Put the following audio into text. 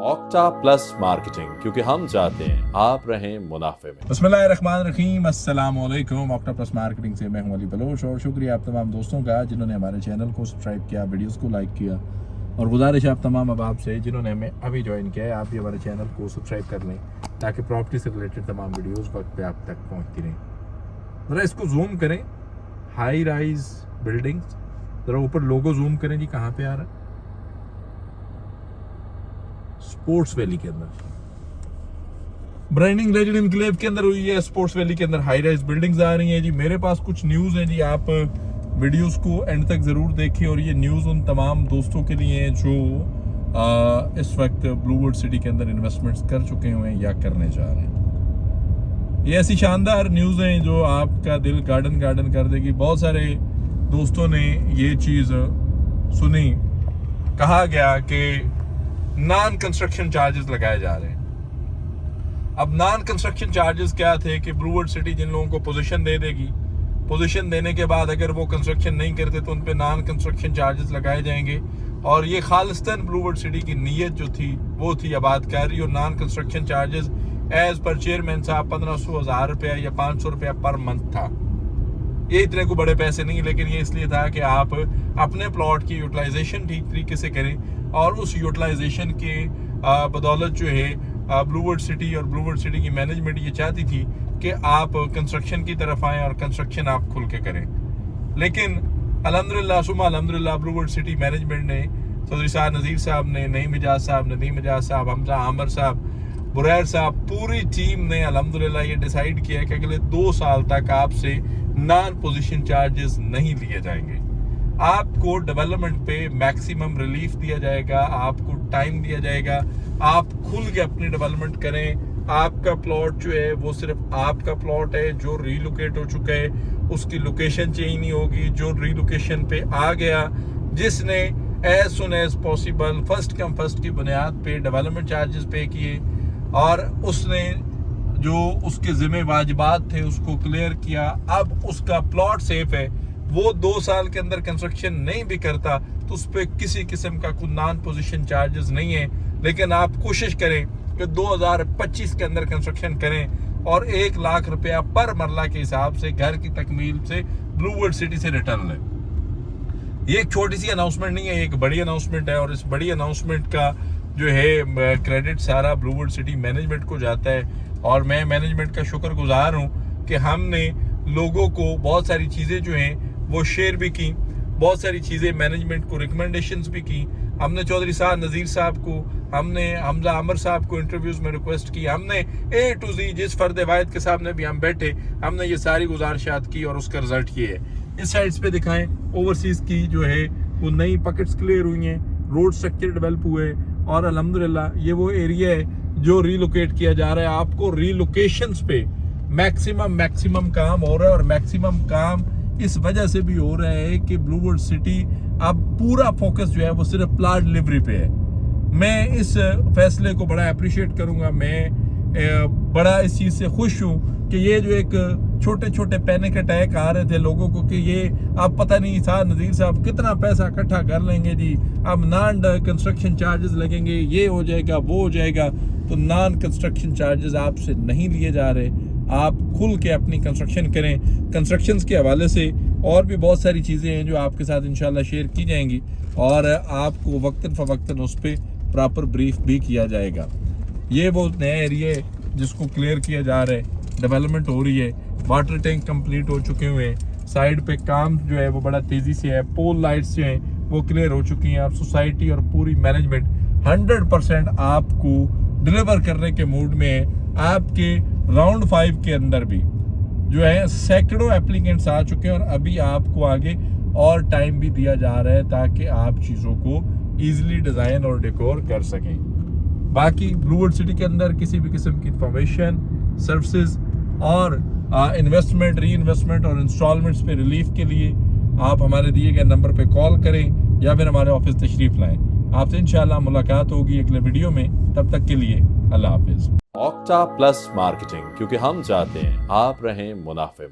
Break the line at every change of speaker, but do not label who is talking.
Octa plus marketing, क्योंकि हम चाहते हैं आप रहें मुनाफे में।
बिस्मिल्लाहिर्रहमानिर्रहीम, अस्सलाम वालेकुम। ऑक्टा प्लस मार्केटिंग से मैं हूं अली बलोच और शुक्रिया आप तमाम दोस्तों का जिन्होंने हमारे चैनल को सब्सक्राइब किया, वीडियोस को लाइक किया, और गुजारिश है आप तमाम अहबाब से जिन्होंने हमें अभी ज्वाइन किया है, आप भी हमारे चैनल को सब्सक्राइब कर लें ताकि प्रॉपर्टी से रिलेटेड तमाम वीडियोस वक्त पे आप तक पहुंचती रहें। ज़रा इसको जूम करें, हाई राइज बिल्डिंग्स, ज़रा ऊपर लोगो जूम करें जी, कहाँ पे आ रहा है? स्पोर्ट्स वैली के अंदर, ब्रांडिंग लेजेंड इनक्लेव के अंदर हुई है। स्पोर्ट्स वैली के अंदर हाई राइज बिल्डिंग्स आ रही हैं जी। मेरे पास कुछ न्यूज़ है जी, आप वीडियोस को एंड तक ज़रूर देखिए। और ये न्यूज़ उन तमाम दोस्तों के लिए हैं जो इस वक्त ब्लूवर्ड सिटी के अंदर इन्वेस्टमेंट्स कर चुके हुए हैं या करने जा रहे हैं। ये ऐसी शानदार न्यूज़ हैं जो आपका दिल गार्डन गार्डन कर देगी। बहुत सारे दोस्तों ने ये चीज़ सुनी, कहा गया कि नॉन कंस्ट्रक्शन चार्जेस लगाए जा रहे हैं। अब नॉन कंस्ट्रक्शन चार्जेस क्या थे कि ब्लूवर्ड सिटी जिन लोगों को पोजीशन दे देगी, पोजीशन देने के बाद अगर वो कंस्ट्रक्शन नहीं करते तो उन पे नॉन कंस्ट्रक्शन चार्जेस लगाए जाएंगे। और ये खालिस्तान ब्लूवर्ड सिटी की नीयत जो थी वो थी आबादकारी, और non construction charges as per chairman sahab 1500-1000 रुपया या 500 रुपया पर मंथ था। ये इतने को बड़े पैसे नहीं, लेकिन ये इसलिए था कि आप अपने प्लॉट की यूटिलाइजेशन ठीक तरीके से करें, और उस यूटिलाइजेशन के बदौलत जो है ब्लूवर्ड सिटी और ब्लूवर्ड सिटी की मैनेजमेंट ये चाहती थी कि आप कंस्ट्रक्शन की तरफ आएँ और कंस्ट्रक्शन आप खुल के करें। लेकिन अल्हम्दुलिल्लाह सुम्मा अल्हम्दुलिल्लाह ब्लूवर्ड सिटी मैनेजमेंट ने, चौधरी साहब नज़ीर साहब ने, नईम इजाज साहब, नदीम इजाज साहब, हमजा आमर साहब, बुरैर साहब, पूरी टीम ने अल्हम्दुलिल्लाह ये डिसाइड किया कि अगले 2 साल तक आपसे नॉन पोजीशन चार्जेस नहीं लिए जाएंगे। आपको डेवलपमेंट पे मैक्सिमम रिलीफ दिया जाएगा, आपको टाइम दिया जाएगा, आप खुल के अपनी डेवलपमेंट करें। आपका प्लॉट जो है वो सिर्फ आपका प्लॉट है, जो रीलोकेट हो चुका है उसकी लोकेशन चेंज नहीं होगी। जो रीलोकेशन पे आ गया, जिसने as soon as possible first come first की बुनियाद पे डेवलपमेंट चार्जेस पे किए और उसने जो उसके ज़िम्मे वाजिबात थे उसको क्लियर किया, अब उसका प्लॉट सेफ है। वो 2 साल के अंदर कंस्ट्रक्शन नहीं भी करता तो उस पर किसी किस्म का कोई नॉन पोजीशन चार्जेस नहीं है। लेकिन आप कोशिश करें कि 2025 के अंदर कंस्ट्रक्शन करें और 1 लाख रुपया पर मरला के हिसाब से घर की तकमील से ब्लूवर्ड सिटी से रिटर्न लें। ये एक छोटी सी अनाउंसमेंट नहीं है, एक बड़ी अनाउंसमेंट है, और इस बड़ी अनाउंसमेंट का जो है क्रेडिट सारा ब्लूवर्ड सिटी मैनेजमेंट को जाता है। और मैं मैनेजमेंट का शुक्रगुजार हूँ कि हमने लोगों को बहुत सारी चीज़ें जो हैं वो शेयर भी की, बहुत सारी चीज़ें मैनेजमेंट को रिकमेंडेशंस भी की। हमने चौधरी साहब नज़ीर साहब को, हमने हमजा आमर साहब को इंटरव्यूज़ में रिक्वेस्ट की, हमने A to Z जिस फर्द वाहिद के सामने भी हम बैठे हमने ये सारी गुजारिशात की और उसका रिजल्ट ये है। इस साइड्स पे दिखाएं, ओवरसीज़ की जो है वो नई पॉकेट्स क्लियर हुई हैं, रोड स्ट्रक्चर डेवलप हुए, और अल्हम्दुलिल्लाह ये वो एरिया है जो रीलोकेट किया जा रहा है। आपको रीलोकेशंस पे मैक्सिमम काम हो रहा है, और मैक्सिमम काम इस वजह से भी हो रहा है कि ब्लूवर्ड सिटी अब पूरा फोकस जो है वो सिर्फ प्लॉट डिलीवरी पे है। मैं इस फैसले को बड़ा अप्रिशिएट करूंगा। मैं बड़ा इस चीज़ से खुश हूँ कि ये जो एक छोटे छोटे पैनिक अटैक आ रहे थे लोगों को कि ये अब पता नहीं साहब नज़ीर साहब कितना पैसा इकट्ठा कर लेंगे जी, अब नॉन कंस्ट्रक्शन चार्जेस लगेंगे, ये हो जाएगा वो हो जाएगा। तो नॉन कंस्ट्रक्शन चार्जेस आपसे नहीं लिए जा रहे, आप खुल के अपनी कंस्ट्रक्शन करें। कंस्ट्रक्शंस के हवाले से और भी बहुत सारी चीज़ें हैं जो आपके साथ इंशाल्लाह शेयर की जाएंगी, और आपको वक्तन फ़वक्तन उस पर प्रॉपर ब्रीफ भी किया जाएगा। ये वो नया एरिया है जिसको क्लियर किया जा रहा है, डेवलपमेंट हो रही है, वाटर टैंक कंप्लीट हो चुके हुए हैं, साइड पे काम जो है वो बड़ा तेज़ी से है, पोल लाइट्स जो हैं वो क्लियर हो चुकी हैं। अब सोसाइटी और पूरी मैनेजमेंट 100% आपको डिलीवर करने के मूड में है। आपके राउंड 5 के अंदर भी जो है सैकड़ों एप्लीकेंट्स आ चुके हैं, और अभी आपको आगे और टाइम भी दिया जा रहा है ताकि आप चीज़ों को ईजिली डिज़ाइन और डेकोर कर सकें। बाकी ब्लूवर्ड सिटी के अंदर किसी भी किस्म की इंफॉर्मेशन, सर्विसेज और इन्वेस्टमेंट, री इन्वेस्टमेंट और इंस्टॉलमेंट्स पे रिलीफ के लिए आप हमारे दिए गए नंबर पे कॉल करें या फिर हमारे ऑफिस तशरीफ़ लाएं। आपसे इंशाल्लाह मुलाकात होगी अगले वीडियो में। तब तक के लिए अल्लाह हाफिज़।
ऑक्टा प्लस मार्केटिंग, क्योंकि हम चाहते हैं आप रहें मुनाफे में।